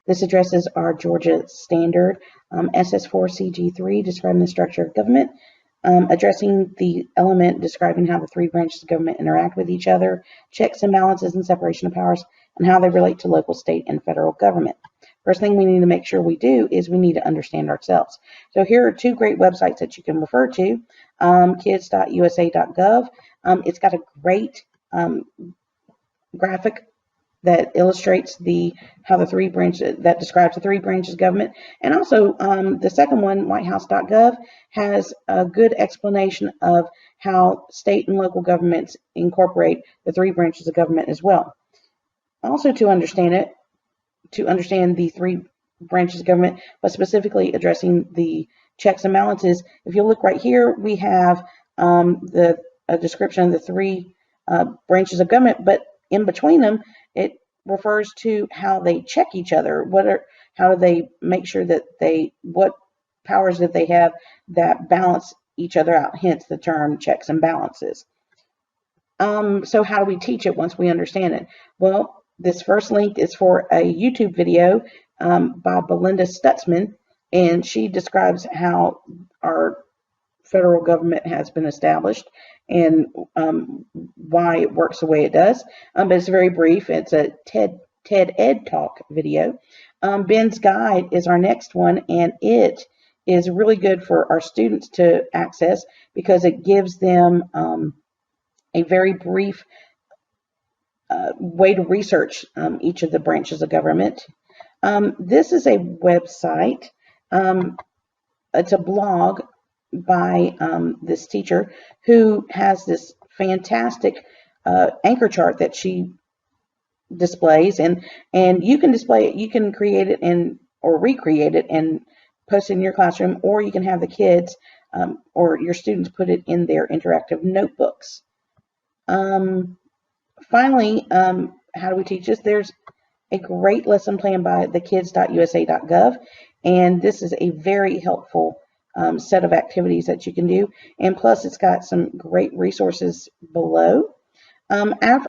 This addresses our Georgia standard SS4CG3 describing the structure of government, addressing the element describing how the three branches of government interact with each other, checks and balances and separation of powers, and how they relate to local, state, and federal government. First thing we need to make sure we do is we need to understand ourselves. So here are two great websites that you can refer to, kids.usa.gov. It's got a great graphic that illustrates how the three branches, that describes the three branches of government. And also the second one, whitehouse.gov, has a good explanation of how state and local governments incorporate the three branches of government as well. Also to understand the three branches of government, but specifically addressing the checks and balances, if you look right here, we have a description of the three branches of government, but in between them, it refers to how they check each other. How do they make sure that what powers that they have that balance each other out, hence the term checks and balances. So how do we teach it once we understand it? Well, this first link is for a YouTube video by Belinda Stutzman, and she describes how our federal government has been established and why it works the way it does. But it's very brief. It's a TED Ed Talk video. Ben's Guide is our next one, and it is really good for our students to access because it gives them a very brief way to research each of the branches of government. This is a website. It's a blog by this teacher who has this fantastic anchor chart that she displays, and you can display it, you can create it or recreate it and post it in your classroom, or you can have the kids or your students put it in their interactive notebooks. Finally, how do we teach this? There's a great lesson plan by the kids.usa.gov, and this is a very helpful set of activities that you can do, and plus it's got some great resources below. After